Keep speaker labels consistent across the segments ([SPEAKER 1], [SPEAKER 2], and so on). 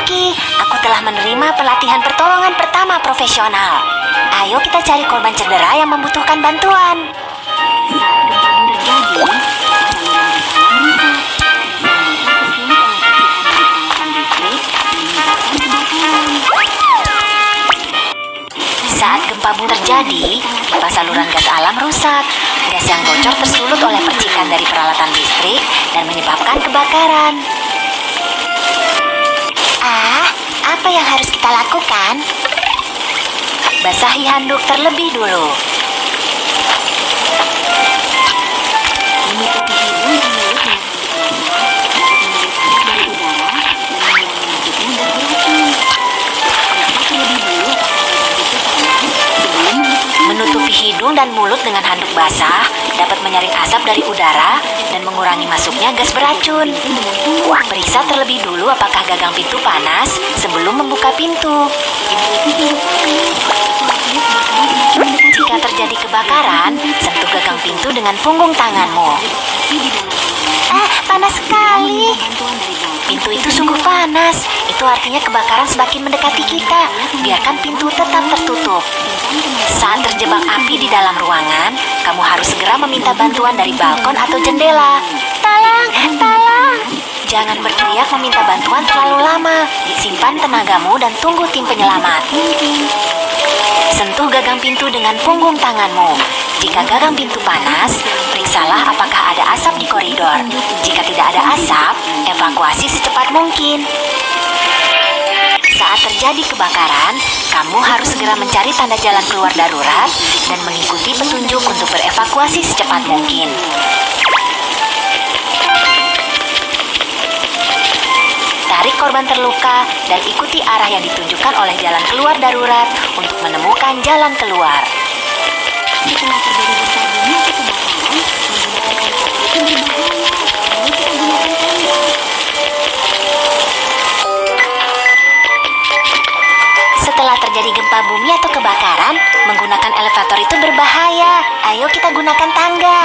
[SPEAKER 1] Kiki, aku telah menerima pelatihan pertolongan pertama profesional. Ayo kita cari korban cedera yang membutuhkan bantuan. Saat gempa bumi terjadi, pipa saluran gas alam rusak. Gas yang bocor tersulut oleh percikan dari peralatan listrik dan menyebabkan kebakaran. Apa yang harus kita lakukan? Basahi handuk terlebih dulu. Menutupi hidung dan mulut dengan handuk basah dapat menyaring asap dari udara dan mengurangi masuknya gas beracun. Periksa terlebih dulu apakah gagang pintu panas sebelum membuka pintu. Jika terjadi kebakaran, sentuh gagang pintu dengan punggung tanganmu. Panas sekali. Pintu itu sungguh panas. Itu artinya kebakaran semakin mendekati kita. Biarkan pintu tetap tertutup. Saat terjebak api di dalam ruangan, kamu harus segera meminta bantuan dari balkon atau jendela. Tolong, tolong. Jangan berteriak meminta bantuan terlalu lama. Simpan tenagamu dan tunggu tim penyelamat. Sentuh gagang pintu dengan punggung tanganmu. Jika gagang pintu panas, periksalah apakah ada asap di koridor. Jika tidak ada asap, evakuasi secepat mungkin. Saat terjadi kebakaran, kamu harus segera mencari tanda jalan keluar darurat dan mengikuti petunjuk untuk berevakuasi secepat mungkin. Tarik korban terluka dan ikuti arah yang ditunjukkan oleh jalan keluar darurat untuk menemukan jalan keluar. Setelah terjadi gempa bumi atau kebakaran, Setelah terjadi gempa bumi atau kebakaran, menggunakan elevator itu berbahaya. Ayo kita gunakan tangga.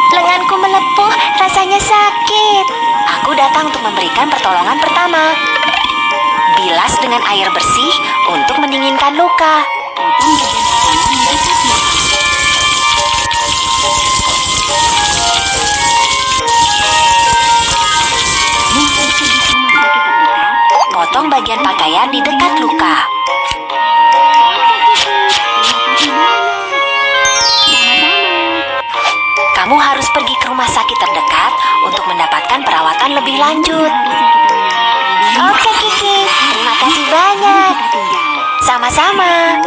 [SPEAKER 1] Lenganku melepuh, rasanya sakit. Aku datang untuk memberikan pertolongan pertama. Bilas dengan air bersih untuk mendinginkan luka. Potong bagian pakaian di dekat luka. Kamu harus pergi ke rumah sakit terdekat untuk mendapatkan perawatan lebih lanjut. Oke, Kiki, terima kasih banyak. Sama-sama.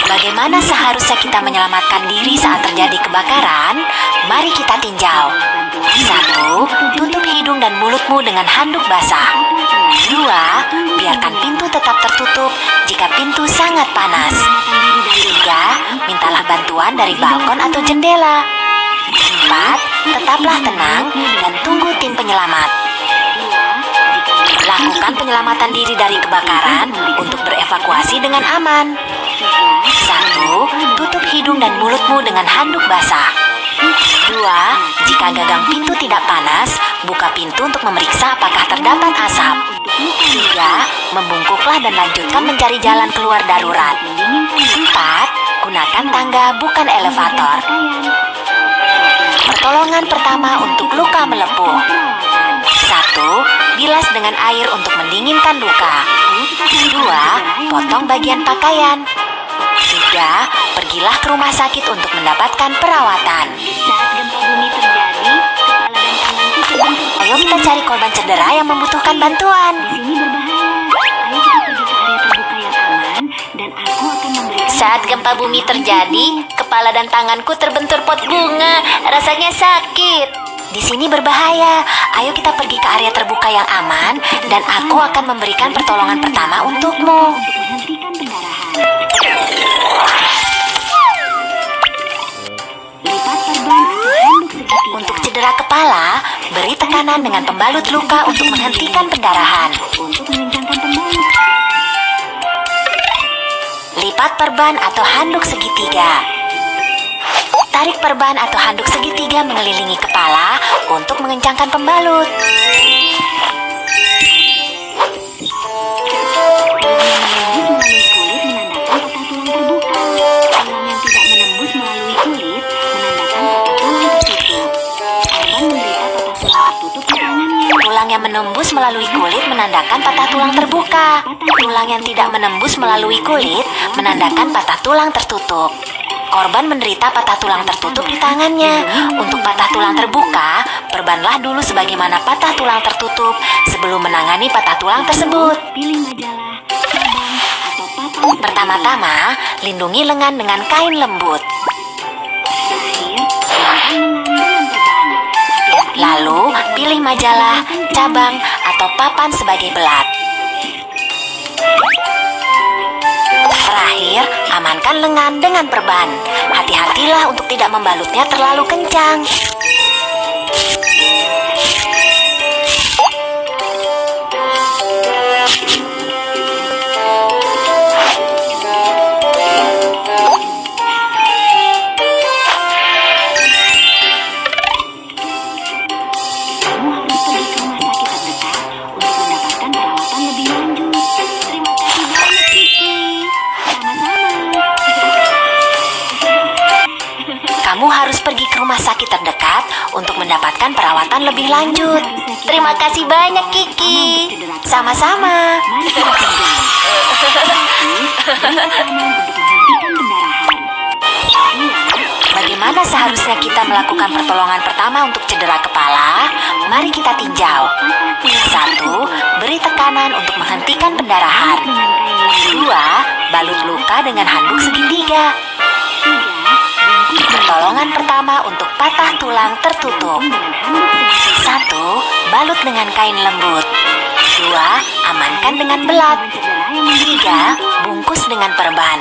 [SPEAKER 1] Bagaimana seharusnya kita menyelamatkan diri saat terjadi kebakaran? Mari kita tinjau. 1. Tutup hidung dan mulutmu dengan handuk basah. 2. Biarkan pintu tetap tertutup jika pintu sangat panas. 3. Mintalah bantuan dari balkon atau jendela. 4. Tetaplah tenang dan tunggu tim penyelamat. Lakukan penyelamatan diri dari kebakaran untuk berevakuasi dengan aman. 1. Tutup hidung dan mulutmu dengan handuk basah. 2. Jika gagang pintu tidak panas, buka pintu untuk memeriksa apakah terdapat asap. 3. Membungkuklah dan lanjutkan mencari jalan keluar darurat. 4. Gunakan tangga bukan elevator. Pertolongan pertama untuk luka melepuh. 1. Bilas dengan air untuk mendinginkan luka. 2. Potong bagian pakaian. 3. Pergilah ke rumah sakit untuk mendapatkan perawatan. Saat gempa bumi terjadi, kepala dan tanganku terbentur. Ayo kita cari korban cedera yang membutuhkan bantuan. Di sini berbahaya. Ayo kita pergi ke area terbuka yang aman dan aku akan memberikan. Saat gempa bumi terjadi, kepala dan tanganku terbentur pot bunga. Rasanya sakit. Di sini berbahaya. Ayo kita pergi ke area terbuka yang aman dan aku akan memberikan pertolongan pertama untukmu. Untuk cedera kepala, beri tekanan dengan pembalut luka untuk menghentikan pendarahan. Lipat perban atau handuk segitiga. Tarik perban atau handuk segitiga mengelilingi kepala untuk mengencangkan pembalut. Tulang yang menembus melalui kulit menandakan patah tulang terbuka. Tulang yang tidak menembus melalui kulit menandakan patah tulang tertutup. Korban menderita patah tulang tertutup di tangannya. Untuk patah tulang terbuka, perbanlah dulu sebagaimana patah tulang tertutup sebelum menangani patah tulang tersebut. Pertama-tama, lindungi lengan dengan kain lembut. Lalu, pilih majalah, cabang, atau papan sebagai belat. Terakhir, amankan lengan dengan perban. Hati-hatilah untuk tidak membalutnya terlalu kencang. Kamu harus pergi ke rumah sakit terdekat untuk mendapatkan perawatan lebih lanjut. Terima kasih banyak, Kiki. Sama-sama. Bagaimana seharusnya kita melakukan pertolongan pertama untuk cedera kepala? Mari kita tinjau. 1. Beri tekanan untuk menghentikan pendarahan. 2. Balut luka dengan handuk segitiga. Pertolongan pertama untuk patah tulang tertutup. 1. Balut dengan kain lembut. 2. Amankan dengan belat. 3. Bungkus dengan perban.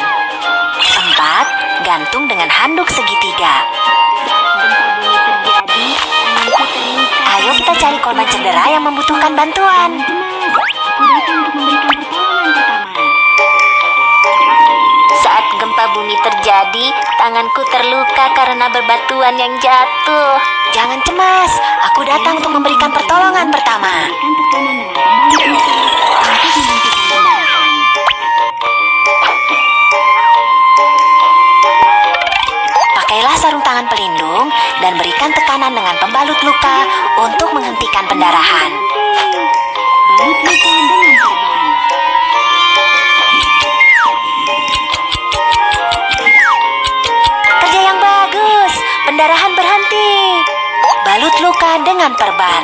[SPEAKER 1] 4. Gantung dengan handuk segitiga. Ayo kita cari korban cedera yang membutuhkan bantuan. Saat gempa bumi terjadi, tanganku terluka karena bebatuan yang jatuh. Jangan cemas, aku datang untuk memberikan pertolongan pertama. Pakailah sarung tangan pelindung dan berikan tekanan dengan pembalut luka untuk menghentikan pendarahan. Kerja yang bagus, pendarahan berhenti. Balut luka dengan perban.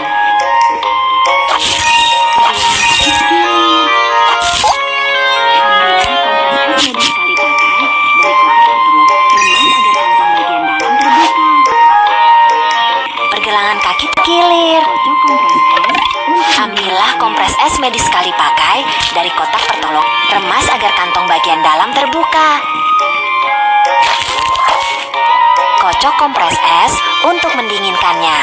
[SPEAKER 1] Pergelangan kaki terkilir. Ambillah kompres es medis sekali pakai dari kotak pertolongan. Remas agar kantong bagian dalam terbuka. Kocok kompres es untuk mendinginkannya.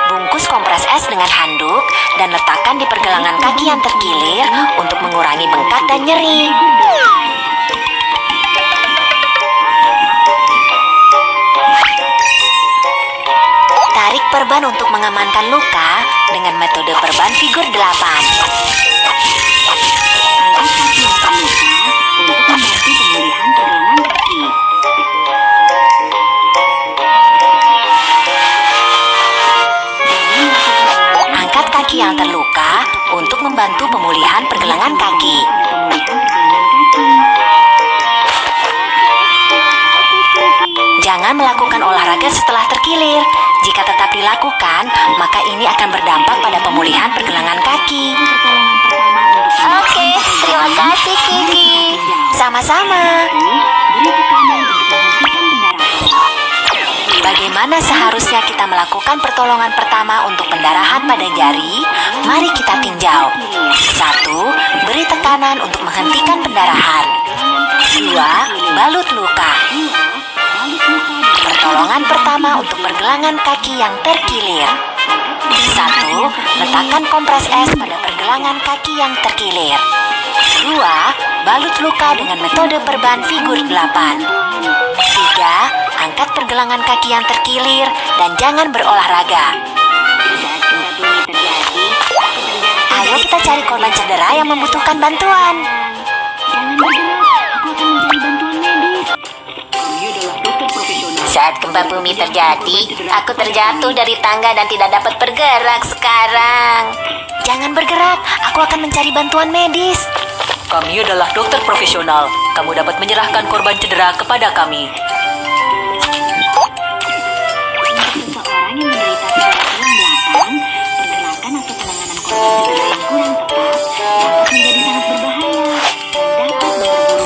[SPEAKER 1] Bungkus kompres es dengan handuk dan letakkan di pergelangan kaki yang terkilir untuk mengurangi bengkak dan nyeri. Tarik perban untuk mengamankan luka dengan metode perban figur 8. Angkat kaki yang terluka untuk membantu pemulihan pergelangan kaki. Jangan melakukan olahraga setelah terkilir. Jika tetap dilakukan, maka ini akan berdampak pada pemulihan pergelangan kaki. Oke, terima kasih, Kiki. Sama-sama. Bagaimana seharusnya kita melakukan pertolongan pertama untuk pendarahan pada jari? Mari kita tinjau. 1. Beri tekanan untuk menghentikan pendarahan. 2. Balut luka. Pertolongan pertama untuk pergelangan kaki yang terkilir. 1. Letakkan kompres es pada pergelangan kaki yang terkilir. 2. Balut luka dengan metode perban figur 8. 3. Angkat pergelangan kaki yang terkilir dan jangan berolahraga. Ayo kita cari korban cedera yang membutuhkan bantuan. Saat gempa bumi terjadi, aku terjatuh dari tangga dan tidak dapat bergerak sekarang. Jangan bergerak, aku akan mencari bantuan medis.
[SPEAKER 2] Kami adalah dokter profesional. Kamu dapat menyerahkan korban cedera kepada kami.
[SPEAKER 1] Seseorang yang menderita cedera tulang belakang, pergerakan atau penanganan korban cedera yang kurang tepat dapat menjadi sangat berbahaya dan dapat memperburuk cedera tulang belakang.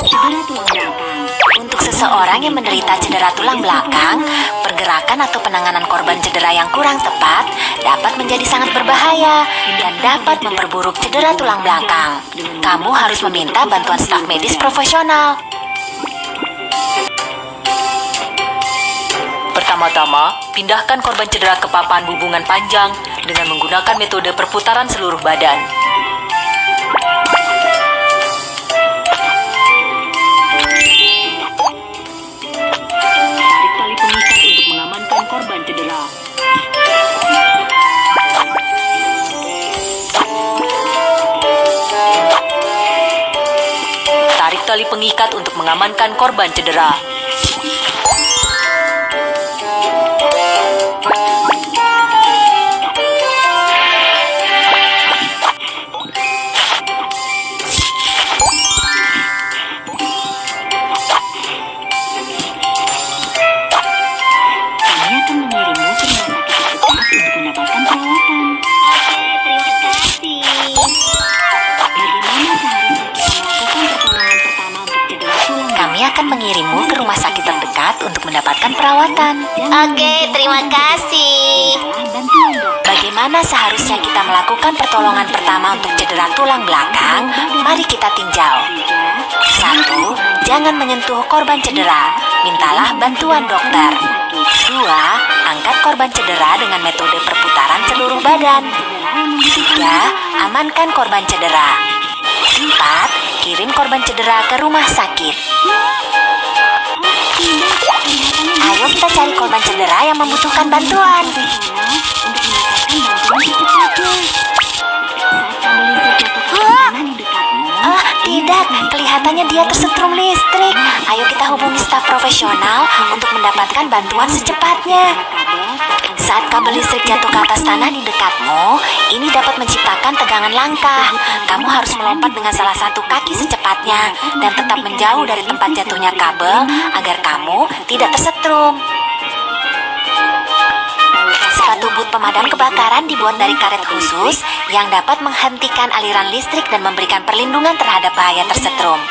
[SPEAKER 1] Untuk seseorang yang menderita cedera tulang belakang, pergerakan atau penanganan korban cedera yang kurang tepat dapat menjadi sangat berbahaya dan dapat memperburuk cedera tulang belakang. Kamu harus meminta bantuan staf medis profesional.
[SPEAKER 2] Pertama-tama, pindahkan korban cedera ke papan hubungan panjang dengan menggunakan metode perputaran seluruh badan.
[SPEAKER 3] Tarik tali pengikat untuk mengamankan korban cedera.
[SPEAKER 2] Tarik tali pengikat untuk mengamankan korban cedera.
[SPEAKER 1] Mengirimmu ke rumah sakit terdekat untuk mendapatkan perawatan. Oke, terima kasih. Bagaimana seharusnya kita melakukan pertolongan pertama untuk cedera tulang belakang? Mari kita tinjau. 1. Jangan menyentuh korban cedera. Mintalah bantuan dokter. 2. Angkat korban cedera dengan metode perputaran seluruh badan. 3. Amankan korban cedera. 4. Kirim korban cedera ke rumah sakit. Ayo kita cari korban cedera yang membutuhkan bantuan. Tidak, kelihatannya dia tersetrum listrik. Ayo kita hubungi staf profesional untuk mendapatkan bantuan secepatnya. Saat kabel listrik jatuh ke atas tanah di dekatmu, ini dapat menciptakan tegangan langka. Kamu harus melompat dengan salah satu kaki secepatnya dan tetap menjauh dari tempat jatuhnya kabel agar kamu tidak tersetrum. Sepatu boot pemadam kebakaran dibuat dari karet khusus yang dapat menghentikan aliran listrik dan memberikan perlindungan terhadap bahaya tersetrum.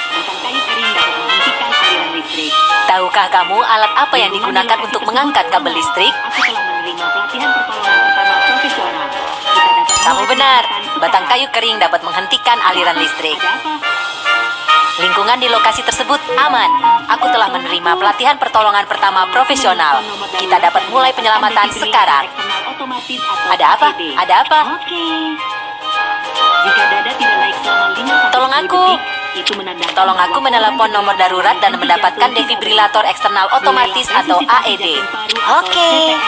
[SPEAKER 2] Tahukah kamu alat apa yang digunakan untuk mengangkat kabel listrik? Kamu benar, batang kayu kering dapat menghentikan aliran listrik. Lingkungan di lokasi tersebut aman. Aku telah menerima pelatihan pertolongan pertama profesional. Kita dapat mulai penyelamatan sekarang. Ada apa? Ada apa?
[SPEAKER 3] Jika dada tidak naik selama 5
[SPEAKER 2] Tolong aku. Tolong aku menelepon nomor darurat dan mendapatkan defibrilator eksternal otomatis atau AED.
[SPEAKER 1] Oke.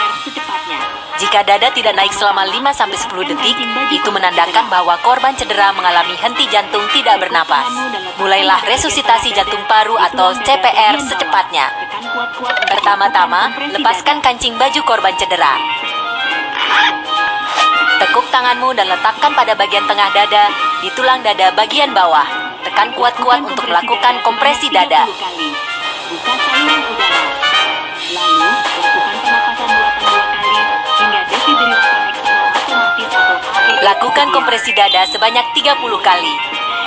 [SPEAKER 2] Jika dada tidak naik selama 5-10 detik, itu menandakan bahwa korban cedera mengalami henti jantung tidak bernapas. Mulailah resusitasi jantung paru atau CPR secepatnya. Pertama-tama, lepaskan kancing baju korban cedera. Tekuk tanganmu dan letakkan pada bagian tengah dada, di tulang dada bagian bawah. Tekan kuat-kuat untuk melakukan kompresi dada.
[SPEAKER 3] Buka saluran udara. Lalu, lakukan pernapasan buatan 2 kali hingga defibrilator eksternal otomatis atau AED.
[SPEAKER 2] Lakukan kompresi dada sebanyak 30 kali.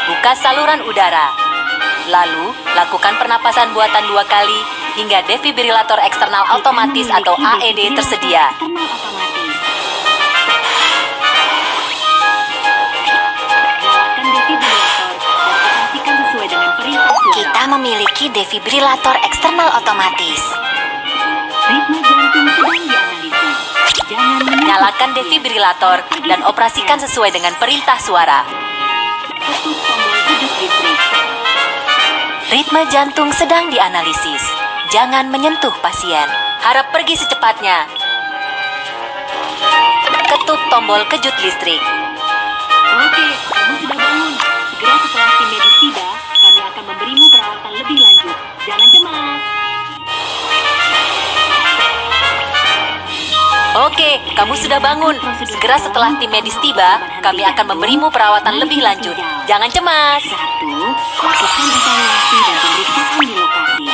[SPEAKER 2] Buka saluran udara. Lalu, lakukan pernapasan buatan 2 kali hingga defibrilator eksternal otomatis atau AED tersedia.
[SPEAKER 3] Eksternal otomatis. Nyalakan defibrilator dan operasikan sesuai dengan perintah suara.
[SPEAKER 1] Kita memiliki defibrilator eksternal otomatis.
[SPEAKER 3] Ritme jantung sedang dianalisis. Jangan menyentuh
[SPEAKER 2] Nyalakan defibrilator dan operasikan sesuai dengan perintah suara.
[SPEAKER 3] ketuk tombol kejut listrik.
[SPEAKER 2] Ritme jantung sedang dianalisis. Jangan menyentuh pasien. Harap pergi secepatnya. Ketuk tombol kejut listrik.
[SPEAKER 3] Oke, kamu sudah bangun. Segera setelah tim medis tiba, kami akan memberimu perawatan lebih lanjut. Jangan cemas.
[SPEAKER 2] Oke, kamu sudah bangun. Segera setelah tim medis tiba, kami akan memberimu perawatan lebih lanjut. Jangan cemas.
[SPEAKER 3] 1. Lakukan evaluasi dan pemeriksaan di lokasi.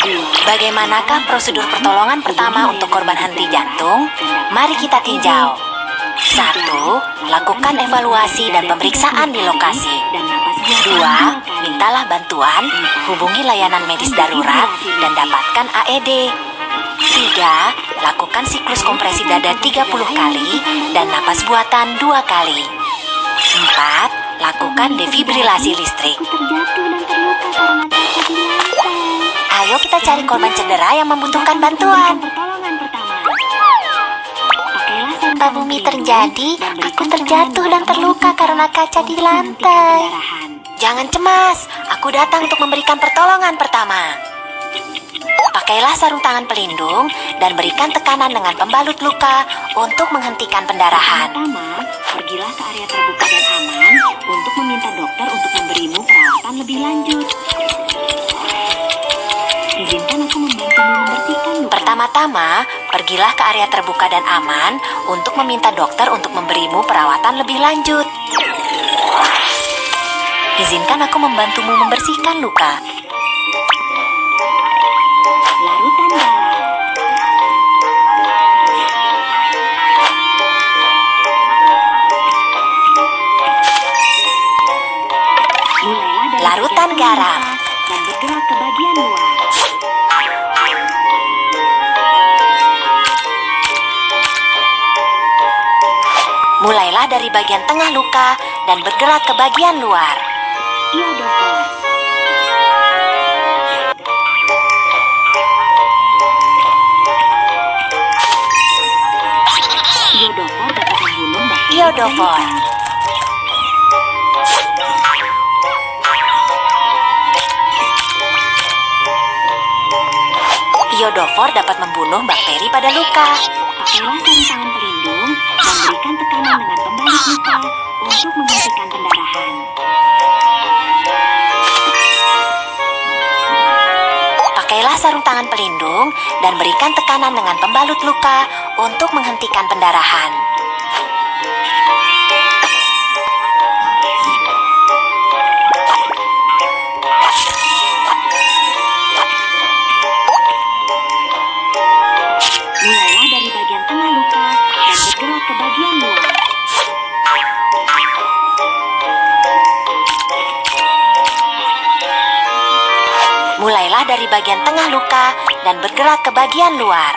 [SPEAKER 3] 2.
[SPEAKER 1] Bagaimanakah prosedur pertolongan pertama untuk korban henti jantung? Mari kita tinjau. 1. Lakukan evaluasi dan pemeriksaan di lokasi. 2. Mintalah bantuan, hubungi layanan medis darurat, dan dapatkan AED. 3. Lakukan siklus kompresi dada 30 kali dan napas buatan 2 kali. 4. Lakukan defibrilasi listrik.
[SPEAKER 3] Terjatuh dan terluka karena kaca di lantai.
[SPEAKER 1] Ayo kita cari korban cedera yang membutuhkan bantuan.
[SPEAKER 3] Pertolongan pertama. Pakailah sarung
[SPEAKER 1] Gempa bumi terjadi, aku terjatuh dan terluka karena kaca di lantai. Jangan cemas, aku datang untuk memberikan pertolongan pertama. Pakailah sarung tangan pelindung dan berikan tekanan dengan pembalut luka untuk menghentikan pendarahan.
[SPEAKER 3] Pertama, pergilah ke area terbuka dan aman untuk meminta dokter untuk memberimu perawatan lebih lanjut. Izinkan aku membantumu membersihkan luka.
[SPEAKER 1] Pertama-tama, pergilah ke area terbuka dan aman untuk meminta dokter untuk memberimu perawatan lebih lanjut. Izinkan aku membantumu membersihkan luka.
[SPEAKER 3] Larutan darah. Mulailah dari
[SPEAKER 1] Larutan
[SPEAKER 3] bagian
[SPEAKER 1] garam.
[SPEAKER 3] tengah dan bergerak ke bagian luar.
[SPEAKER 1] Mulailah dari bagian tengah luka dan bergerak ke bagian luar.
[SPEAKER 3] Iodofor. Iodofor dapat membunuh bakteri
[SPEAKER 1] Iodofor.
[SPEAKER 3] pada luka.
[SPEAKER 1] Iodofor dapat membunuh bakteri pada luka.
[SPEAKER 3] Pakailah sarung tangan pelindung dan berikan tekanan dengan pembalut luka untuk menghentikan pendarahan.
[SPEAKER 1] Pakailah sarung tangan pelindung dan berikan tekanan dengan pembalut luka untuk menghentikan pendarahan.
[SPEAKER 3] Mulailah dari bagian tengah luka dan bergerak ke bagian luar.
[SPEAKER 1] Mulailah dari bagian tengah luka dan bergerak ke bagian luar.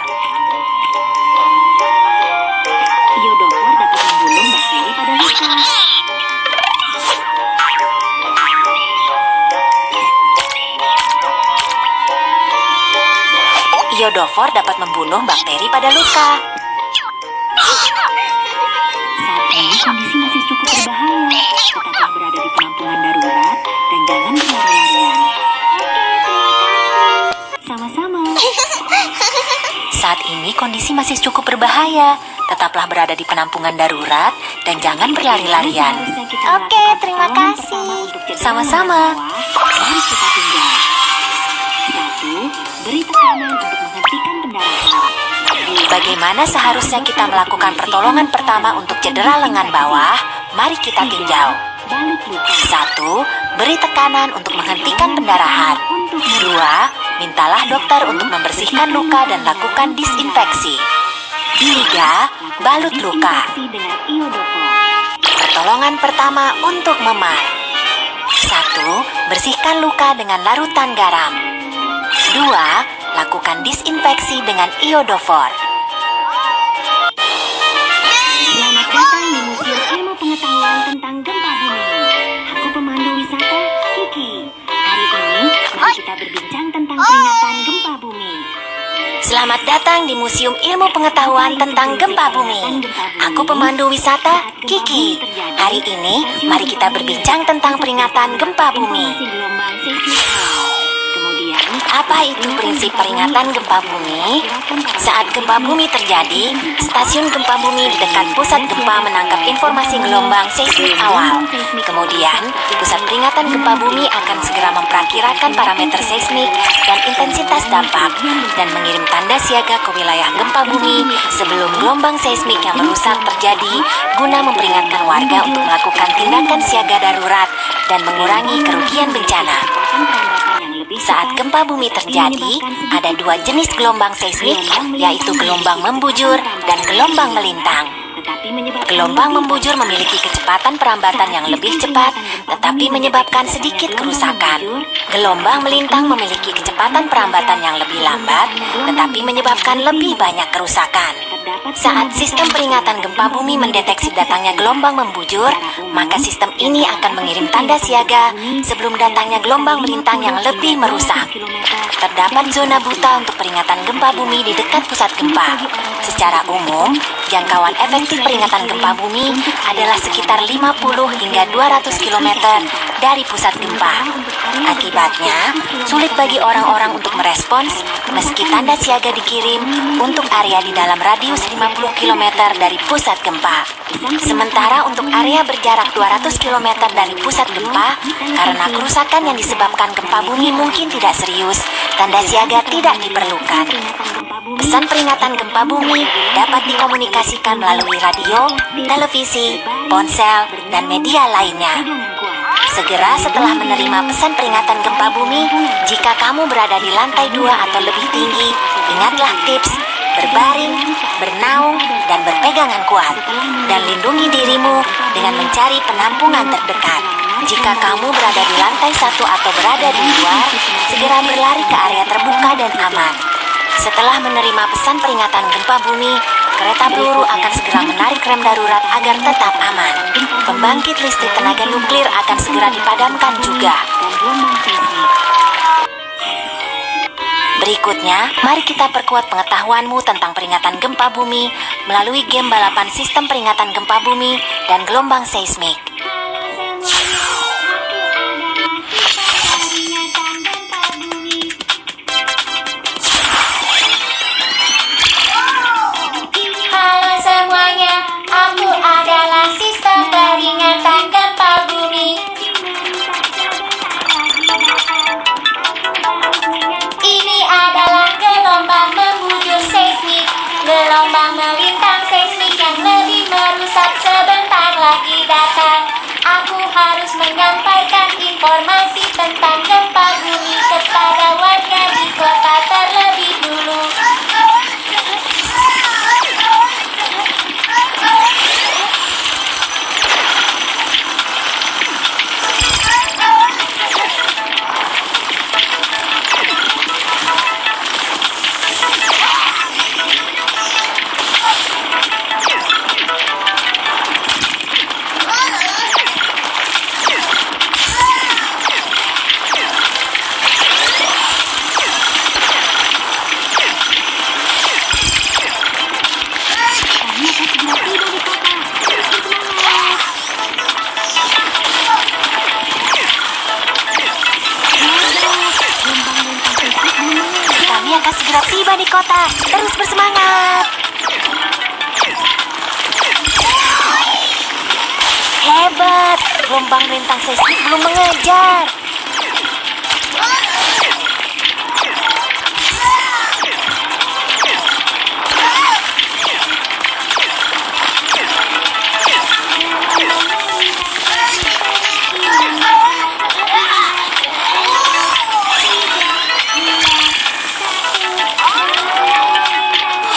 [SPEAKER 3] Iodofor dapat membunuh bakteri pada luka.
[SPEAKER 1] Iodofor dapat membunuh bakteri pada luka.
[SPEAKER 3] Saat ini kondisi masih cukup berbahaya. Tetaplah berada di penampungan darurat dan jangan berlari-larian. Sama-sama.
[SPEAKER 1] Saat ini kondisi masih cukup berbahaya. Tetaplah berada di penampungan darurat dan jangan berlari-larian.
[SPEAKER 3] Seharusnya kita
[SPEAKER 1] Oke,
[SPEAKER 3] melakukan
[SPEAKER 1] terima
[SPEAKER 3] pertolongan
[SPEAKER 1] kasih.
[SPEAKER 3] pertama untuk cedera
[SPEAKER 1] Sama-sama.
[SPEAKER 3] lengan bawah. Mari kita tinggal. 1. Beri tekanan untuk menghentikan pendarahan. 2.
[SPEAKER 1] Bagaimana seharusnya kita melakukan pertolongan pertama untuk cedera lengan bawah? Mari kita tinjau.
[SPEAKER 3] Balut luka.
[SPEAKER 1] 1. Beri tekanan untuk menghentikan pendarahan. 2. Mintalah dokter untuk membersihkan luka dan lakukan disinfeksi. 3. Balut luka.
[SPEAKER 3] Disinfeksi dengan iodofor.
[SPEAKER 1] Pertolongan pertama untuk memar. 1. Bersihkan luka dengan larutan garam. 2. lakukan disinfeksi dengan iodofor.
[SPEAKER 3] Selamat datang di Museum Ilmu Pengetahuan tentang Gempa Bumi. Aku pemandu wisata Kiki. Hari ini mari kita berbincang tentang peringatan gempa bumi.
[SPEAKER 1] Selamat datang di Museum Ilmu Pengetahuan tentang Gempa Bumi. Aku pemandu wisata Kiki. Hari ini mari kita berbincang tentang peringatan gempa bumi.
[SPEAKER 3] Gelombang seismik awal. Kemudian,
[SPEAKER 1] Apa itu prinsip peringatan gempa bumi? Saat gempa bumi terjadi, stasiun gempa bumi di dekat pusat gempa menangkap informasi gelombang seismik awal. Kemudian, pusat peringatan gempa bumi akan segera memperkirakan parameter seismik dan intensitas dampak dan mengirim tanda siaga ke wilayah gempa bumi sebelum gelombang seismik yang merusak terjadi guna memperingatkan warga untuk melakukan tindakan siaga darurat dan mengurangi kerugian bencana. Saat gempa bumi terjadi, ada dua jenis gelombang seismik, yaitu gelombang membujur dan gelombang melintang. Gelombang membujur memiliki kecepatan perambatan yang lebih cepat, tetapi menyebabkan sedikit kerusakan. Gelombang melintang memiliki kecepatan perambatan yang lebih lambat, tetapi menyebabkan lebih banyak kerusakan. Saat sistem peringatan gempa bumi mendeteksi datangnya gelombang membujur, maka sistem ini akan mengirim tanda siaga sebelum datangnya gelombang melintang yang lebih merusak. Terdapat zona buta untuk peringatan gempa bumi di dekat pusat gempa. Secara umum, jangkauan efektif peringatan gempa bumi adalah sekitar 50 hingga 200 km dari pusat gempa. Akibatnya, sulit bagi orang-orang untuk merespons meski tanda siaga dikirim untuk area di dalam radius 50 km dari pusat gempa. Sementara untuk area berjarak 200 km dari pusat gempa, karena kerusakan yang disebabkan gempa bumi mungkin tidak serius, tanda siaga tidak diperlukan. Pesan peringatan gempa bumi dapat dikomunikasikan melalui radio, televisi, ponsel, dan media lainnya. Segera setelah menerima pesan peringatan gempa bumi, jika kamu berada di lantai 2 atau lebih tinggi, ingatlah tips berbaring, bernaung, dan berpegangan kuat, dan lindungi dirimu dengan mencari penampungan terdekat. Jika kamu berada di lantai 1 atau berada di luar, segera berlari ke area terbuka dan aman. Setelah menerima pesan peringatan gempa bumi, kereta peluru akan segera menarik rem darurat agar tetap aman. Pembangkit listrik tenaga nuklir akan segera dipadamkan juga. Berikutnya, mari kita perkuat pengetahuanmu tentang peringatan gempa bumi melalui game balapan sistem peringatan gempa bumi dan gelombang seismik.
[SPEAKER 4] Halo semuanya, aku adalah sistem peringatan gempa bumi. Ini adalah gelombang membujur seismik, gelombang melintang seismik yang lebih merusak sebentar lagi datang. Aku harus menyampaikan informasi tentang gempa bumi kepada warga di kota terlebih dulu.
[SPEAKER 1] Kami akan segera tiba di kota. Terus bersemangat. Hebat, gelombang melintang seismik belum mengejar.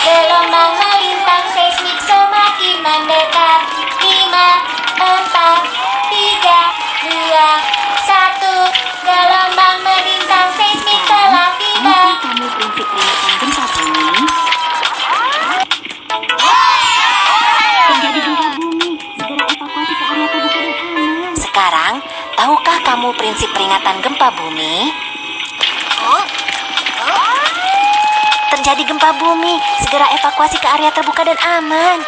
[SPEAKER 4] Gelombang melintang seismik semakin mendekat. 5, 4, 3, 2, 1.
[SPEAKER 1] Sekarang, tahukah kamu prinsip peringatan gempa bumi? Terjadi gempa bumi, segera evakuasi ke area terbuka dan aman.